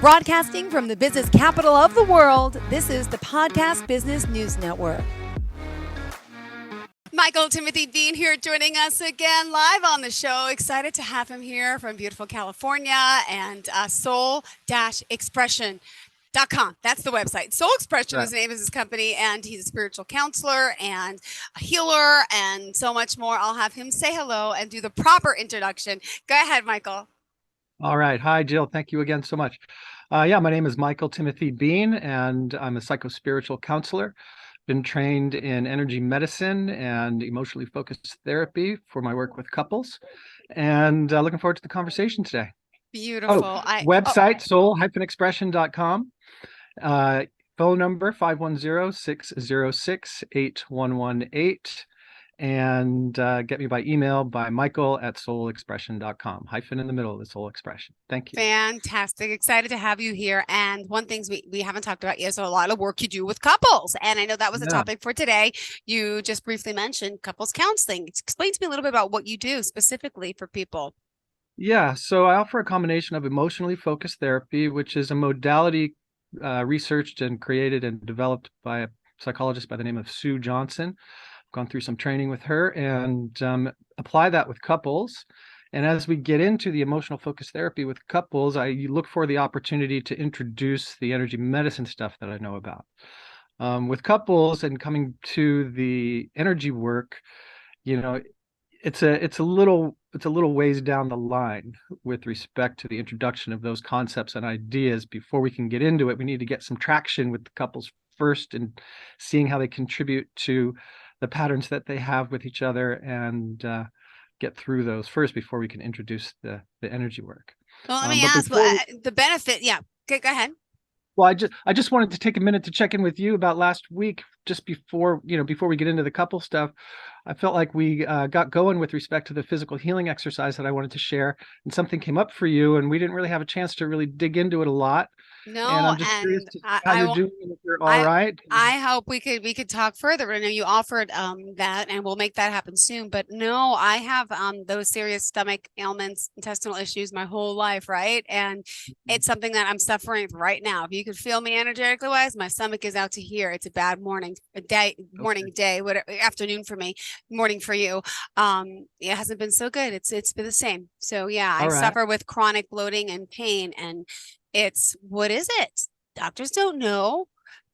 Broadcasting from the business capital of the world, this is the Podcast Business News Network. Michael Timothy Bean here joining us again live on the show. Excited to have him here from beautiful California and soul-expression.com. That's the website. Soul Expression is the name of his company, and he's a spiritual counselor and a healer and so much more. I'll have him say hello and do the proper introduction. Go ahead, Michael. All right. Hi, Jill. Thank you again so much. My name is Michael Timothy Bean, and I'm a psychospiritual counselor. Been trained in energy medicine and emotionally focused therapy for my work with couples, and looking forward to the conversation today. Beautiful. Website, soul-expression.com. Phone number 510-606-8118. And get me by email by michael@soulexpression.com. Hyphen in the middle of the Soul Expression. Thank you. Fantastic. Excited to have you here. And one thing we haven't talked about is a lot of work you do with couples. And I know that was a topic for today. You just briefly mentioned couples counseling. Explain to me a little bit about what you do specifically for people. Yeah, so I offer a combination of emotionally focused therapy, which is a modality researched and created and developed by a psychologist by the name of Sue Johnson. Gone through some training with her and apply that with couples. And as we get into the emotional focused therapy with couples, I look for the opportunity to introduce the energy medicine stuff that I know about. With couples and coming to the energy work, you know, it's a little ways down the line with respect to the introduction of those concepts and ideas. Before we can get into it, we need to get some traction with the couples first and seeing how they contribute to the patterns that they have with each other, and get through those first before we can introduce the energy work. Well, let me ask the benefit. Yeah, go ahead. Well, I just wanted to take a minute to check in with you about last week, just before we get into the couple stuff. I felt like we got going with respect to the physical healing exercise that I wanted to share, and something came up for you, and we didn't really have a chance to really dig into it a lot. No, and I'm just curious to how you're doing, if you're all right. I hope we could talk further. I know you offered that, and we'll make that happen soon. But no, I have those serious stomach ailments, intestinal issues my whole life, right? And it's something that I'm suffering with right now. If you could feel me energetically wise, my stomach is out to here. It's a bad morning, day, whatever, afternoon for me, morning for you. It hasn't been so good. It's been the same. So yeah, I suffer with chronic bloating and pain, and what is it? Doctors don't know.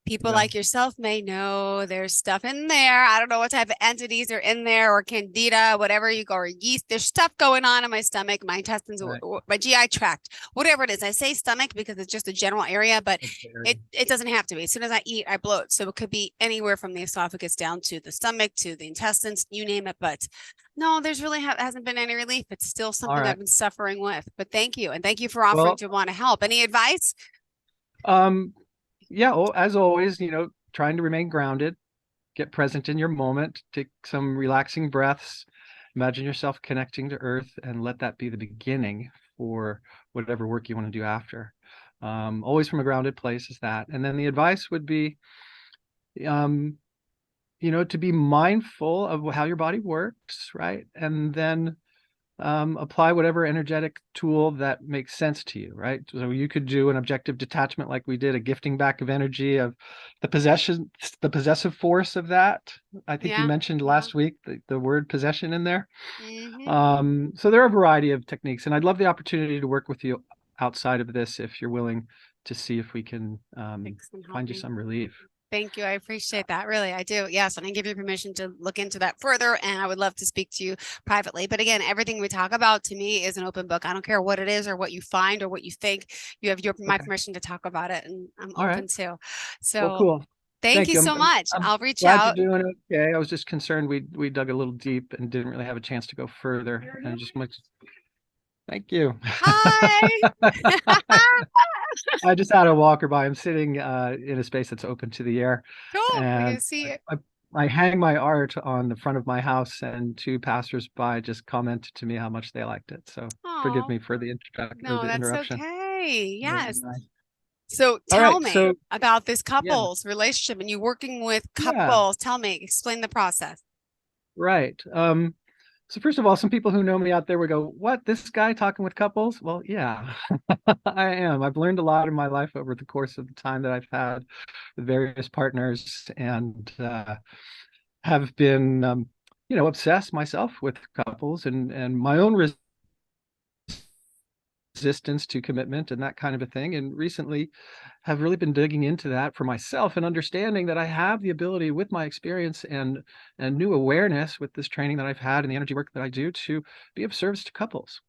People like yourself may know. There's stuff in there. I don't know what type of entities are in there, or candida, whatever you go, or yeast. There's stuff going on in my stomach, my intestines, my GI tract, whatever it is. I say stomach because it's just a general area, but it doesn't have to be. As soon as I eat, I bloat. So it could be anywhere from the esophagus down to the stomach, to the intestines, you name it. But no, there's really hasn't been any relief. It's still something I've been suffering with. But thank you. And thank you for offering to want to help. Any advice? Yeah, well, as always, trying to remain grounded, get present in your moment, take some relaxing breaths, imagine yourself connecting to earth, and let that be the beginning for whatever work you want to do after. Always from a grounded place is that. And then the advice would be, to be mindful of how your body works, right? And then apply whatever energetic tool that makes sense to you, right? So you could do an objective detachment like we did, a gifting back of energy of the possessive force of that. I think you mentioned last week the word possession in there. So there are a variety of techniques, and I'd love the opportunity to work with you outside of this if you're willing to see if we can find you some relief. Thank you. I appreciate that. Really, I do. Yes. And I give you permission to look into that further. And I would love to speak to you privately. But again, everything we talk about to me is an open book. I don't care what it is or what you find or what you think. You have my permission to talk about it. And I'm open to. So cool. Thank you so much. I'll reach glad out. You're doing okay. I was just concerned we dug a little deep and didn't really have a chance to go further. And just thank you. Hi. I just had a walker by. I'm sitting in a space that's open to the air. Cool. And we can see it. I hang my art on the front of my house, and two passersby just commented to me how much they liked it. So forgive me for the interruption. No, that's okay. Yes. Nice. So tell me about this couples relationship, and you working with couples. Tell me, explain the process. Right. So first of all, some people who know me out there would go, what, this guy talking with couples? Well, yeah, I am. I've learned a lot in my life over the course of the time that I've had with various partners, and have been, obsessed myself with couples, and my own resistance to commitment and that kind of a thing. And recently have really been digging into that for myself and understanding that I have the ability, with my experience and new awareness with this training that I've had and the energy work that I do, to be of service to couples.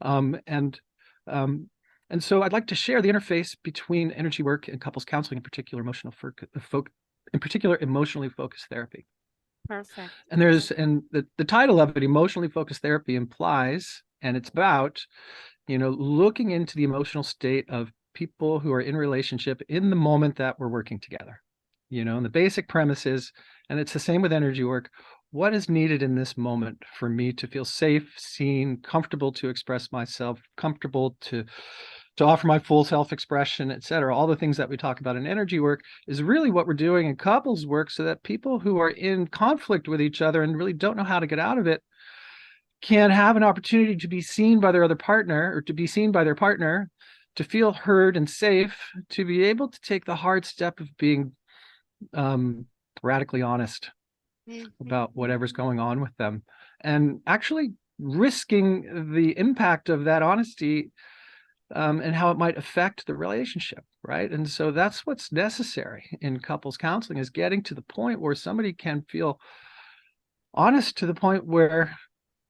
Um, and um, and so I'd like to share the interface between energy work and couples counseling, in particular emotionally focused therapy. Perfect. And the title of it, emotionally focused therapy, implies, and it's about, looking into the emotional state of people who are in relationship in the moment that we're working together. And the basic premise is, and it's the same with energy work, what is needed in this moment for me to feel safe, seen, comfortable to express myself, comfortable to offer my full self-expression, etc. All the things that we talk about in energy work is really what we're doing in couples work, so that people who are in conflict with each other and really don't know how to get out of it can have an opportunity to be seen by their other partner, or to be seen by their partner, to feel heard and safe, to be able to take the hard step of being radically honest about whatever's going on with them, and actually risking the impact of that honesty and how it might affect the relationship, right? And so that's what's necessary in couples counseling, is getting to the point where somebody can feel honest to the point where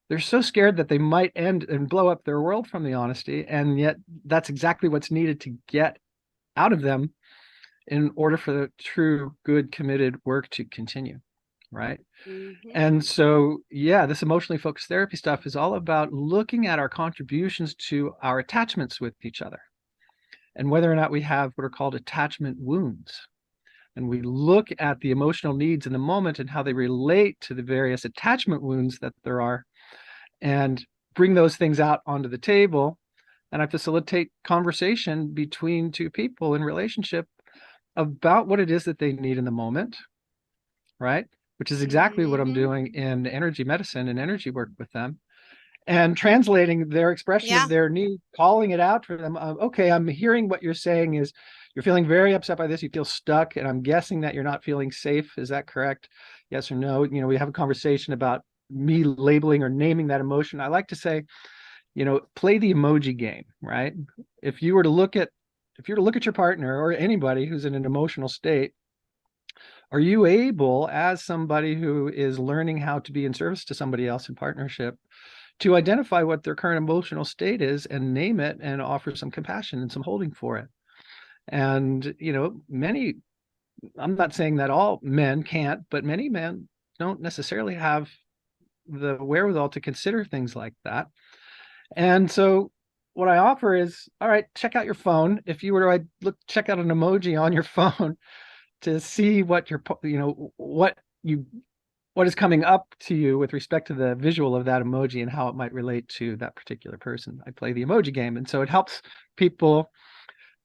they're so scared that they might end and blow up their world from the honesty, and yet that's exactly what's needed to get out of them in order for the true, good, committed work to continue, right? And so, yeah, this emotionally focused therapy stuff is all about looking at our contributions to our attachments with each other, and whether or not we have what are called attachment wounds. And we look at the emotional needs in the moment and how they relate to the various attachment wounds that there are, and bring those things out onto the table. And I facilitate conversation between two people in relationship about what it is that they need in the moment, right? Which is exactly what I'm doing in energy medicine and energy work with them, and translating their expression of their need, calling it out for them. Okay, I'm hearing what you're saying is you're feeling very upset by this. You feel stuck, and I'm guessing that you're not feeling safe. Is that correct? Yes or no? We have a conversation about me labeling or naming that emotion. I like to say, play the emoji game, right? If you were to look at your partner or anybody who's in an emotional state, are you able, as somebody who is learning how to be in service to somebody else in partnership, to identify what their current emotional state is and name it and offer some compassion and some holding for it? And, I'm not saying that all men can't, but many men don't necessarily have the wherewithal to consider things like that. And so what I offer is, all right, check out your phone. If you were to check out an emoji on your phone to see what what is coming up to you with respect to the visual of that emoji and how it might relate to that particular person. I play the emoji game. And so it helps people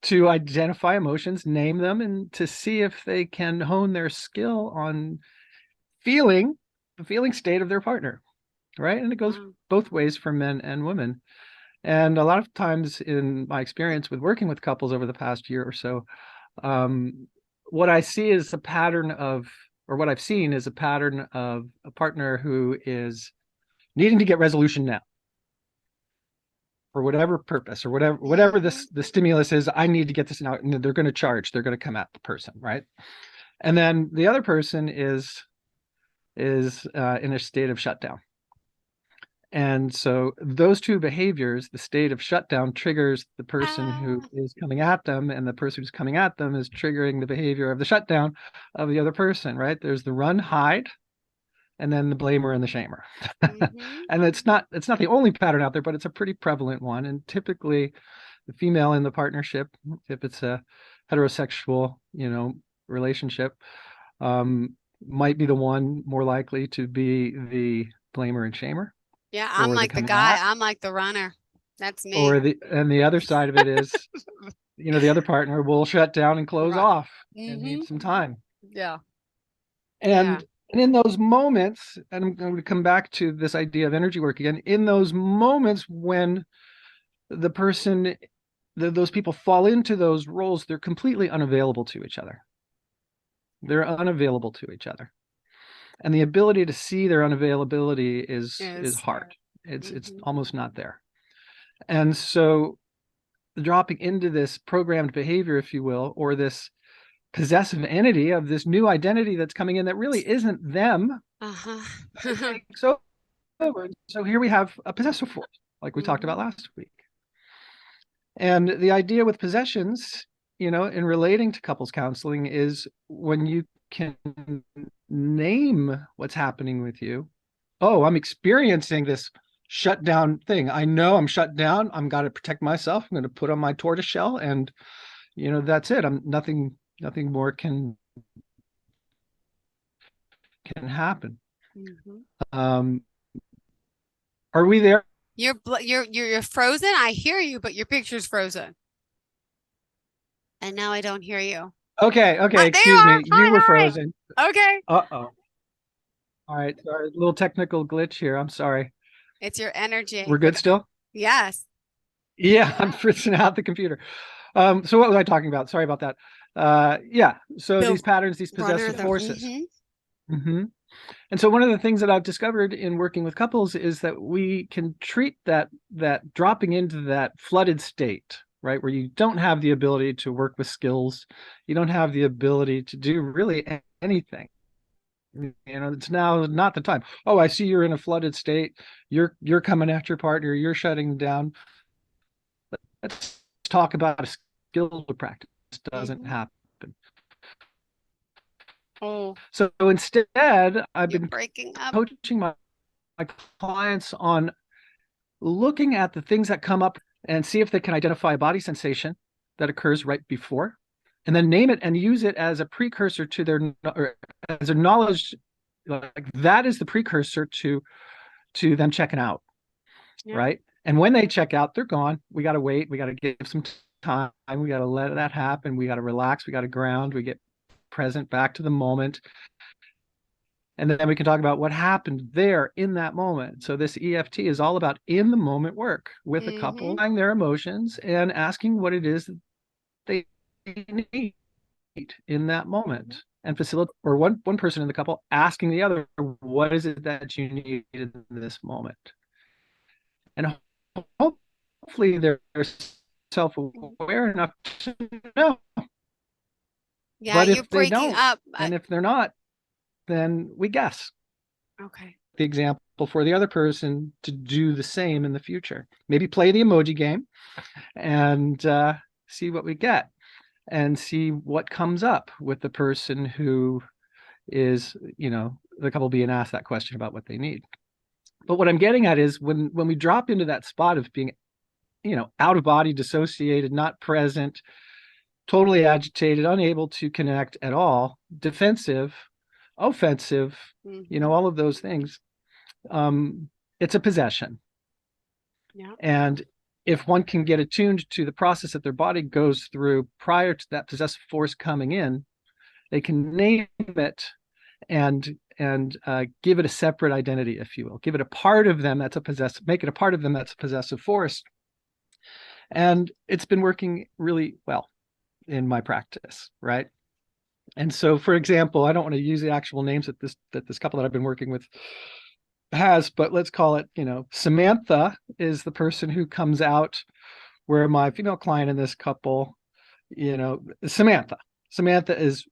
to identify emotions, name them, and to see if they can hone their skill on feeling the feeling state of their partner, right? And it goes both ways for men and women. And a lot of times in my experience with working with couples over the past year or so, what I see is a pattern of, or what I've seen is a pattern of a partner who is needing to get resolution now, for whatever purpose, or whatever the stimulus is. I need to get this now, and they're going to come at the person, right? And then the other person is in a state of shutdown. And so those two behaviors, the state of shutdown triggers the person who is coming at them, and the person who's coming at them is triggering the behavior of the shutdown of the other person, right? There's the run, hide, and then the blamer and the shamer. And it's not the only pattern out there, but it's a pretty prevalent one. And typically the female in the partnership, if it's a heterosexual, relationship, might be the one more likely to be the blamer and shamer. Yeah, I'm like the guy. I'm like the runner. That's me. And the other side of it is, the other partner will shut down and close off and need some time. Yeah. And And in those moments, and I'm going to come back to this idea of energy work again, in those moments when the person, those people fall into those roles, they're completely unavailable to each other. They're unavailable to each other. And the ability to see their unavailability is hard. It's almost not there. And so dropping into this programmed behavior, if you will, or this possessive entity of this new identity that's coming in that really isn't them. Takes over. So here we have a possessive force, like we talked about last week. And the idea with possessions, in relating to couples counseling, is when you can name what's happening with you. Oh, I'm experiencing this shut down thing. I know I'm shut down. I'm got to protect myself. I'm going to put on my tortoise shell, and that's it. I'm nothing more can happen. Are we there? You're frozen. I hear you, but your picture's frozen. And now I don't hear you. Okay. Excuse me. You were frozen. Okay. Uh-oh. All right. Sorry, a little technical glitch here. I'm sorry. It's your energy. We're good still? Yes. Yeah, I'm freezing out the computer. So what was I talking about? Sorry about that. So these patterns, these possessive forces. And so one of the things that I've discovered in working with couples is that we can treat that dropping into that flooded state, right, where you don't have the ability to work with skills, you don't have the ability to do really anything. It's now not the time. Oh, I see you're in a flooded state. You're coming at your partner. You're shutting down. Let's talk about a skill to practice. Doesn't happen. Oh. So instead, I've been breaking up. coaching my clients on looking at the things that come up and see if they can identify a body sensation that occurs right before, and then name it and use it as a precursor to their, or as a knowledge, like that is the precursor to them checking out, right? And when they check out, they're gone. We got to wait. We got to give some time. We got to let that happen. We got to relax. We got to ground. We get present, back to the moment. And then we can talk about what happened there in that moment. So this EFT is all about in the moment work with a couple, their emotions and asking what it is that they need in that moment, and facilitate, or one person in the couple asking the other, what is it that you need in this moment? And hopefully they're self-aware enough to know. Yeah, but you're if they breaking don't, up. and if they're not, then we guess. Okay. The example for the other person to do the same in the future. Maybe play the emoji game and see what we get, and see what comes up with the person who is, the couple being asked that question about what they need. But what I'm getting at is when we drop into that spot of being, out of body, dissociated, not present, totally agitated, unable to connect at all, defensive, offensive, all of those things, it's a possession. Yeah. And if one can get attuned to the process that their body goes through prior to that possessive force coming in, they can name it and give it a separate identity, if you will. Give it a part of them that's a possessive, make it a part of them that's a possessive force. And it's been working really well in my practice, right? And so, for example, I don't want to use the actual names that this couple that I've been working with has, but let's call it, Samantha is the person who comes out, where my female client in this couple, Samantha is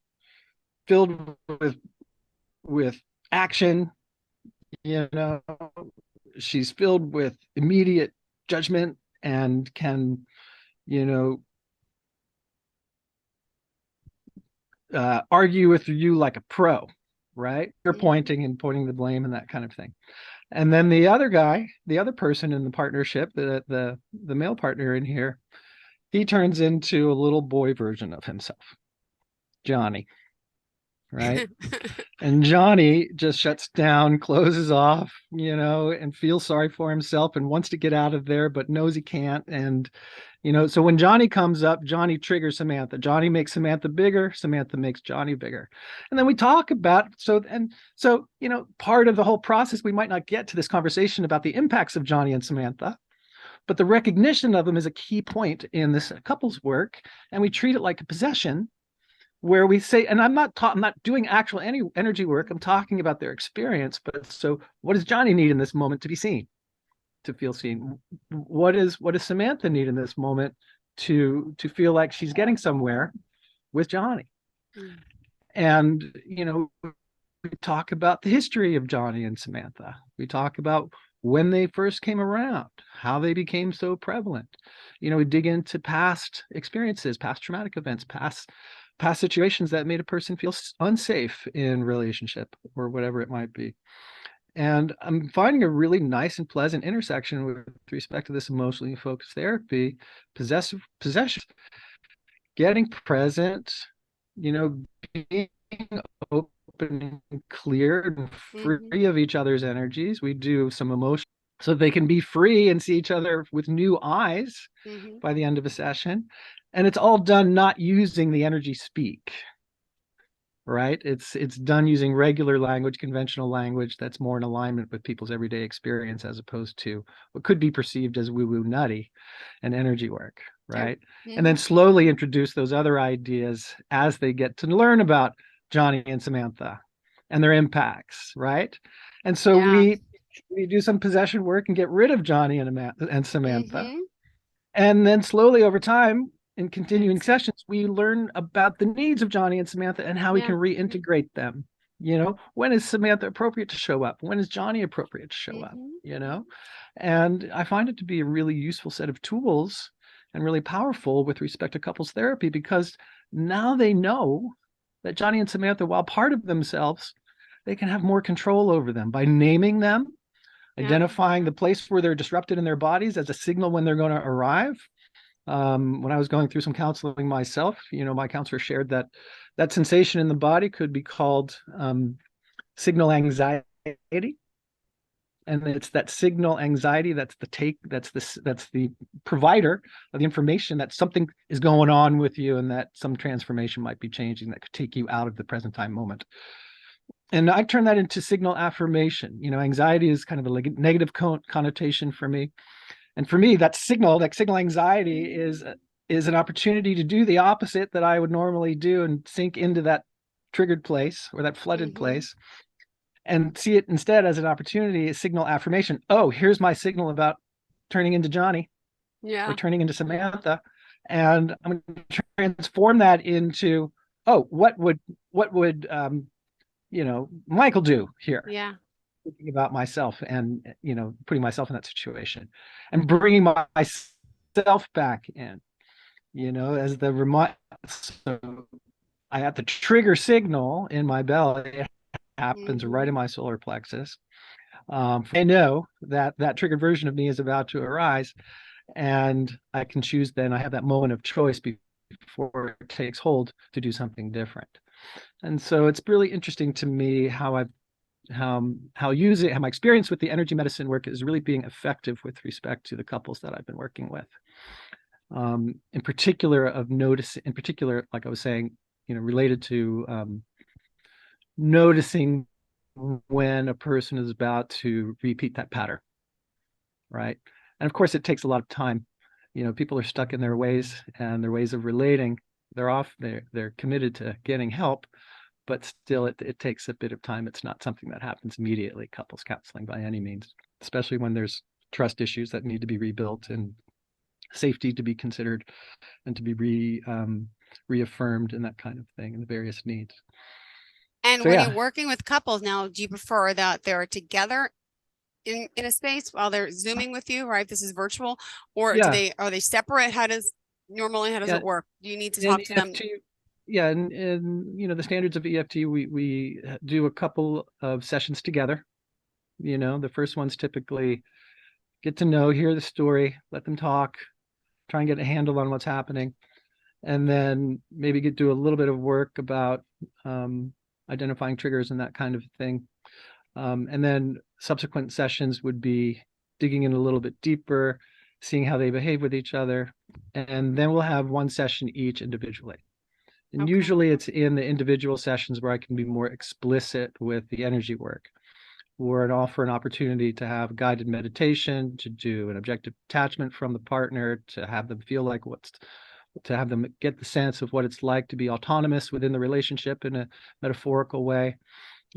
filled with action, she's filled with immediate judgment and can, argue with you like a pro, right? You're pointing the blame and that kind of thing. And then the other guy, the other person in the partnership, the male partner in here, he turns into a little boy version of himself, Johnny. right? And Johnny just shuts down, closes off, and feels sorry for himself and wants to get out of there, but knows he can't. And, so when Johnny comes up, Johnny triggers Samantha. Johnny makes Samantha bigger. Samantha makes Johnny bigger. And then we talk about, part of the whole process, we might not get to this conversation about the impacts of Johnny and Samantha, but the recognition of them is a key point in this couples work. And we treat it like a possession, where we say, and I'm not doing actual any energy work. I'm talking about their experience. But so what does Johnny need in this moment to be seen, to feel seen? What does Samantha need in this moment to feel like she's getting somewhere with Johnny? Mm. And, we talk about the history of Johnny and Samantha. We talk about when they first came around, how they became so prevalent. We dig into past experiences, past traumatic events, past situations that made a person feel unsafe in relationship or whatever it might be. And I'm finding a really nice and pleasant intersection with respect to this emotionally focused therapy, possession, getting present, being open and clear and free of each other's energies. We do some emotion so they can be free and see each other with new eyes by the end of a session. And it's all done not using the energy speak, right? It's done using regular language, conventional language that's more in alignment with people's everyday experience, as opposed to what could be perceived as woo-woo nutty and energy work, right? Yeah. And then slowly introduce those other ideas as they get to learn about Johnny and Samantha and their impacts, right? And so we do some possession work and get rid of Johnny and Samantha. And then slowly over time, in continuing sessions, we learn about the needs of Johnny and Samantha and how we can reintegrate them. When is Samantha appropriate to show up? When is Johnny appropriate to show up? And I find it to be a really useful set of tools and really powerful with respect to couples therapy, because now they know that Johnny and Samantha, while part of themselves, they can have more control over them by naming them, identifying the place where they're disrupted in their bodies as a signal when they're going to arrive. When I was going through some counseling myself, my counselor shared that sensation in the body could be called signal anxiety. And it's that signal anxiety that's the provider of the information that something is going on with you and that some transformation might be changing that could take you out of the present time moment. And I turn that into signal affirmation. Anxiety is kind of a negative connotation for me. And for me, that signal anxiety is an opportunity to do the opposite that I would normally do and sink into that triggered place or that flooded place, and see it instead as an opportunity, a signal affirmation. Oh, here's my signal about turning into Johnny or turning into Samantha. And I'm going to transform that into, what would Michael do here? Yeah. Thinking about myself and, putting myself in that situation and bringing myself back in, as the remind. So I have the trigger signal in my belly. It happens right in my solar plexus. I know that triggered version of me is about to arise, and I can choose. Then I have that moment of choice before it takes hold to do something different. And so it's really interesting to me how my experience with the energy medicine work is really being effective with respect to the couples that I've been working with. In particular, like I was saying, related to noticing when a person is about to repeat that pattern, right? And of course, it takes a lot of time. People are stuck in their ways and their ways of relating. They're committed to getting help, but still it takes a bit of time. It's not something that happens immediately, couples counseling by any means, especially when there's trust issues that need to be rebuilt and safety to be considered and to be reaffirmed and that kind of thing, and the various needs. And so, when you're working with couples now, do you prefer that they're together in a space while they're Zooming with you, right? This is virtual, or are they separate? How does it work? Do you need to talk to them? Yeah, and the standards of EFT, we do a couple of sessions together. The first one's typically get to know, hear the story, let them talk, try and get a handle on what's happening, and then maybe do a little bit of work about identifying triggers and that kind of thing. And then subsequent sessions would be digging in a little bit deeper, seeing how they behave with each other. And then we'll have one session each individually. And Okay. usually it's in the individual sessions where I can be more explicit with the energy work, or offer an opportunity to have guided meditation, to do an objective detachment from the partner, to have them feel like to have them get the sense of what it's like to be autonomous within the relationship in a metaphorical way,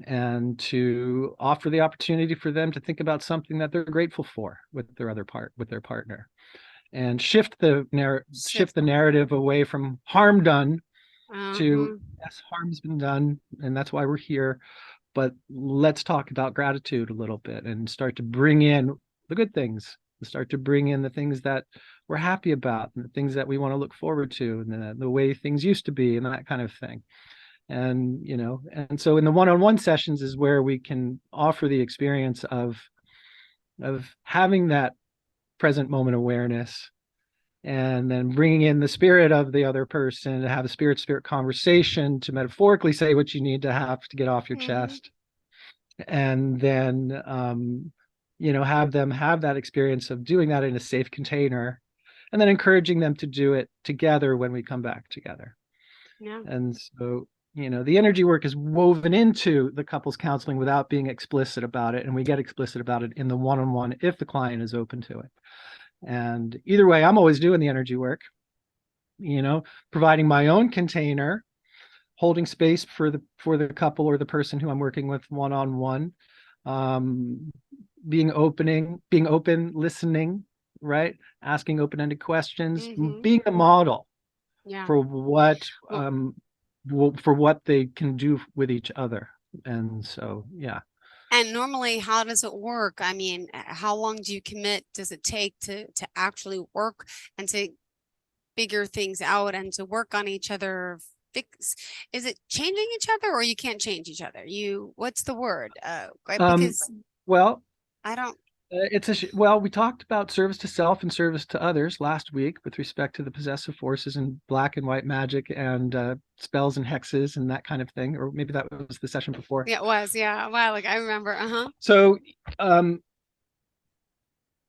and to offer the opportunity for them to think about something that they're grateful for with their partner, and shift the narrative away from harm done to, yes, harm's been done, and that's why we're here. But let's talk about gratitude a little bit and start to bring in the good things, and start to bring in the things that we're happy about, and the things that we want to look forward to, and the way things used to be, and that kind of thing. And, and so in the one-on-one sessions is where we can offer the experience of having that present moment awareness, and then bringing in the spirit of the other person to have a spirit conversation, to metaphorically say what you need to have to get off your chest, and then have them have that experience of doing that in a safe container, and then encouraging them to do it together when we come back together. Yeah. And so the energy work is woven into the couples counseling without being explicit about it, and we get explicit about it in the one-on-one if the client is open to it. And either way, I'm always doing the energy work, providing my own container, holding space for the couple or the person who I'm working with one-on-one, being open, listening, right? Asking open-ended questions, being the model for what they can do with each other. And so, yeah. And normally, how does it work? I mean, how long do you commit? Does it take to actually work and to figure things out and to work on each other? Is it changing each other, or you can't change each other? What's the word? Because well, I don't. We talked about service to self and service to others last week with respect to the possessive forces and black and white magic and spells and hexes and that kind of thing, or maybe that was the session before. Yeah, it was. Yeah, a while ago. I remember. So,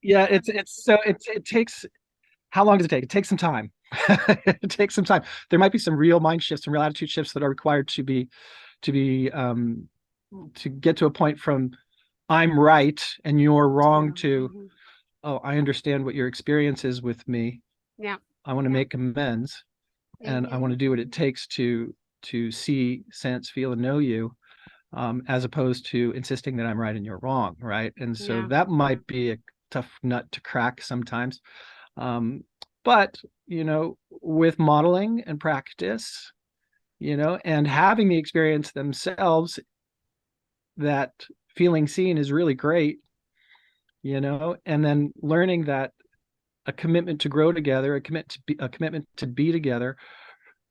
it takes. How long does it take? It takes some time. It takes some time. There might be some real mind shifts, some real attitude shifts that are required to get to a point from I'm right and you're wrong to, oh, I understand what your experience is with me. Yeah. I want to make amends, and I want to do what it takes to see, sense, feel, and know you, as opposed to insisting that I'm right and you're wrong, right? And so that might be a tough nut to crack sometimes. But, with modeling and practice, and having the experience themselves, that feeling seen is really great, and then learning that a commitment to grow together, a commitment to be together,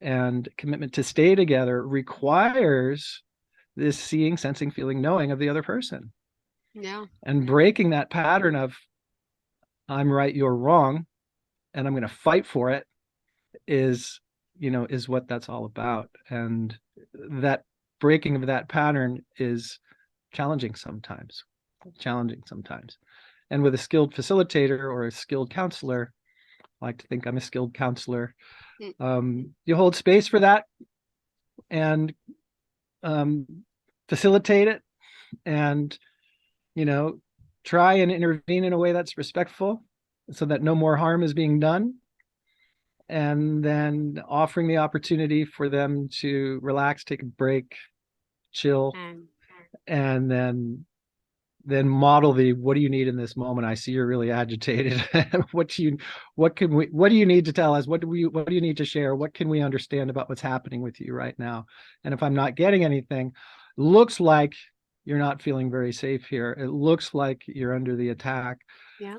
and a commitment to stay together requires this seeing, sensing, feeling, knowing of the other person. Yeah. And breaking that pattern of I'm right, you're wrong, and I'm going to fight for it is what that's all about. And that breaking of that pattern is challenging sometimes. And with a skilled facilitator or a skilled counselor, I like to think I'm a skilled counselor, you hold space for that and facilitate it, and try and intervene in a way that's respectful so that no more harm is being done, and then offering the opportunity for them to relax, take a break, chill, and then model what do you need in this moment? I see you're really agitated. What do you need to tell us? What do you need to share? What can we understand about what's happening with you right now? And if I'm not getting anything, looks like you're not feeling very safe here. It looks like you're under the attack. Yeah.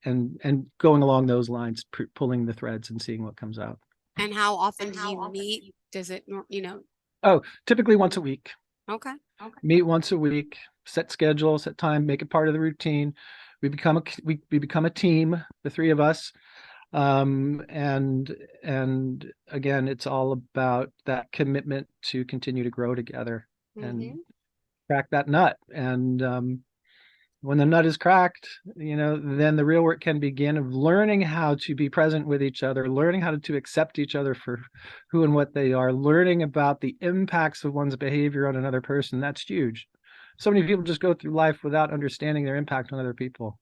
And going along those lines, pulling the threads and seeing what comes out. And how often do you meet? Does it, Oh, typically once a week. Okay. Meet once a week, set schedule, set time, make it part of the routine. We become a team, the three of us. And again, it's all about that commitment to continue to grow together and crack that nut. And when the nut is cracked, then the real work can begin of learning how to be present with each other, learning how to accept each other for who and what they are, learning about the impacts of one's behavior on another person. That's huge. So many people just go through life without understanding their impact on other people.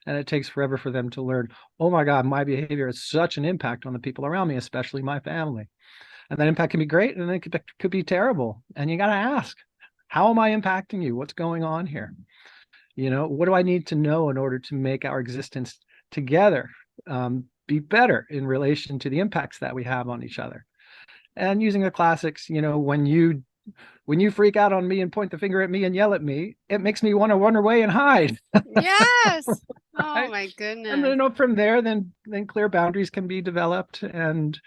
And it takes forever for them to learn, oh my God, my behavior has such an impact on the people around me, especially my family. And that impact can be great and it could be terrible. And you got to ask, how am I impacting you? What's going on here? What do I need to know in order to make our existence together be better in relation to the impacts that we have on each other? And using the classics, when you freak out on me and point the finger at me and yell at me, it makes me want to run away and hide. Yes. Oh Right? my goodness. And then from there, then clear boundaries can be developed, and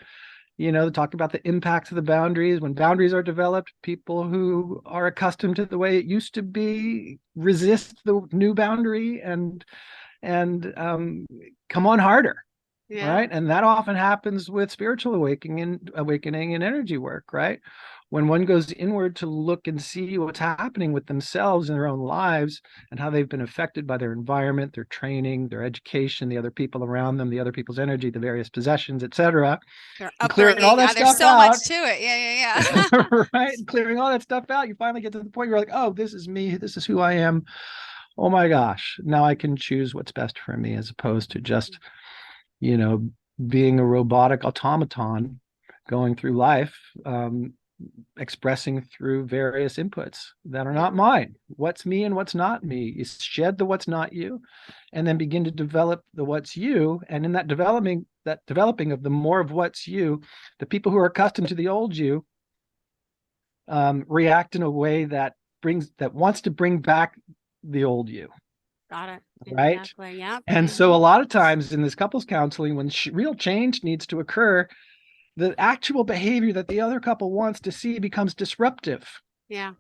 talk about the impacts of the boundaries. When boundaries are developed, people who are accustomed to the way it used to be resist the new boundary and come on harder. Yeah. Right. And that often happens with spiritual awakening and energy work, right? When one goes inward to look and see what's happening with themselves in their own lives and how they've been affected by their environment, their training, their education, the other people around them, the other people's energy, the various possessions, etc. Their Clearing all that upbringing. There's stuff so out. much to it. Yeah. Right. And clearing all that stuff out, you finally get to the point where you're like, oh, this is me. This is who I am. Oh my gosh. Now I can choose what's best for me, as opposed to just, being a robotic automaton going through life, expressing through various inputs that are not mine. What's me and what's not me. You shed the what's not you, and then begin to develop the what's you. And in that developing of the more of what's you, the people who are accustomed to the old you react in a way that wants to bring back the old you. Got it. Right. Exactly. Yeah. And so a lot of times in this couples counseling, when real change needs to occur, the actual behavior that the other couple wants to see becomes disruptive. Yeah.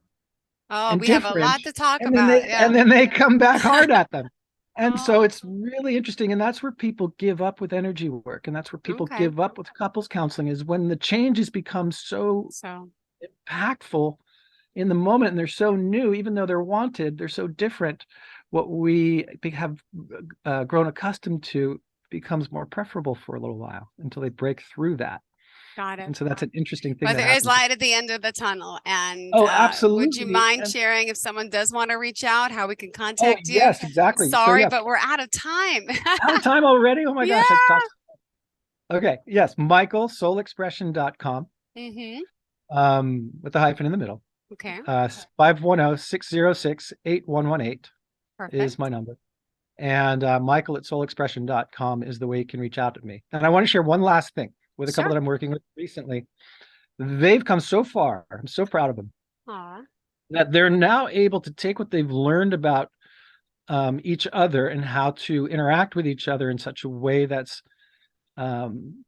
Oh, and we have a lot to talk and about. And then they come back hard at them. And so it's really interesting. And that's where people give up with energy work. And that's where people give up with couples counseling, is when the changes become so impactful in the moment, and they're so new, even though they're wanted, they're so different. What we have grown accustomed to becomes more preferable for a little while until they break through that. Got it. And so that's an interesting thing. But there is light at the end of the tunnel. And absolutely. Would you mind sharing, if someone does want to reach out, how we can contact you? Yes, exactly. Sorry, but we're out of time. Out of time already? Oh my gosh. Okay. Yes. Michael, soulexpression.com. With the hyphen in the middle. Okay. 510-606-8118 is my number. And Michael at soulexpression.com is the way you can reach out to me. And I want to share one last thing with a couple that I'm working with recently. They've come so far. I'm so proud of them. That they're now able to take what they've learned about each other and how to interact with each other in such a way that's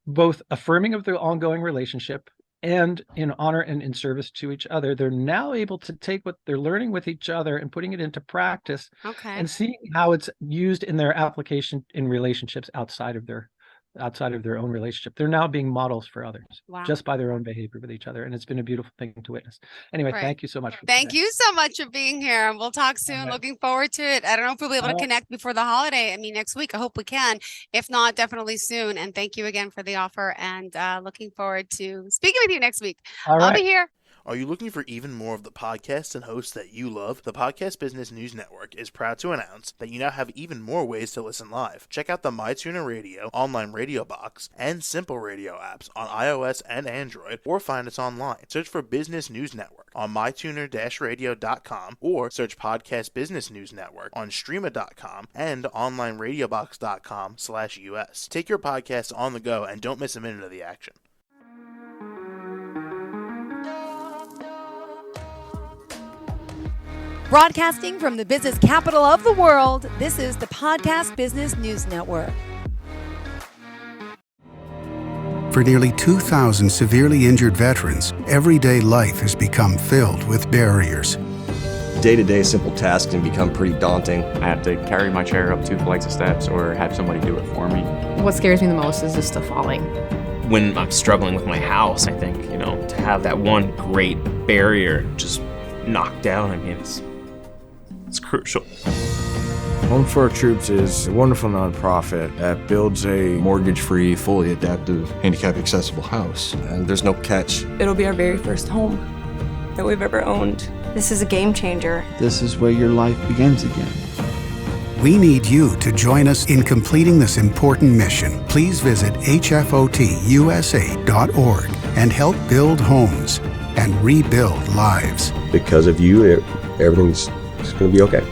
both affirming of their ongoing relationship and in honor and in service to each other. They're now able to take what they're learning with each other and putting it into practice and seeing how it's used in their application in relationships outside of their own relationship. They're now being models for others just by their own behavior with each other. And it's been a beautiful thing to witness. Anyway, thank you so much. Thank you so much for being here. And we'll talk soon. Looking forward to it. I don't know if we'll be able to connect before the holiday. I mean, next week, I hope we can. If not, definitely soon. And thank you again for the offer, and looking forward to speaking with you next week. I'll be here. Are you looking for even more of the podcasts and hosts that you love? The Podcast Business News Network is proud to announce that you now have even more ways to listen live. Check out the MyTuner Radio, online radio box, and Simple Radio apps on iOS and Android, or find us online. Search for Business News Network on mytuner-radio.com, or search Podcast Business News Network on streama.com and onlineradiobox.com/US. Take your podcast on the go and don't miss a minute of the action. Broadcasting from the business capital of the world, this is the Podcast Business News Network. For nearly 2,000 severely injured veterans, everyday life has become filled with barriers. day-to-day simple tasks can become pretty daunting. I have to carry my chair up 2 flights of steps or have somebody do it for me. What scares me the most is just the falling. When I'm struggling with my house, I think, to have that one great barrier just knocked down, it's crucial. Home for Our Troops is a wonderful nonprofit that builds a mortgage-free, fully adaptive, handicap-accessible house. And there's no catch. It'll be our very first home that we've ever owned. This is a game changer. This is where your life begins again. We need you to join us in completing this important mission. Please visit hfotusa.org and help build homes and rebuild lives. Because of you, everything's going to be okay.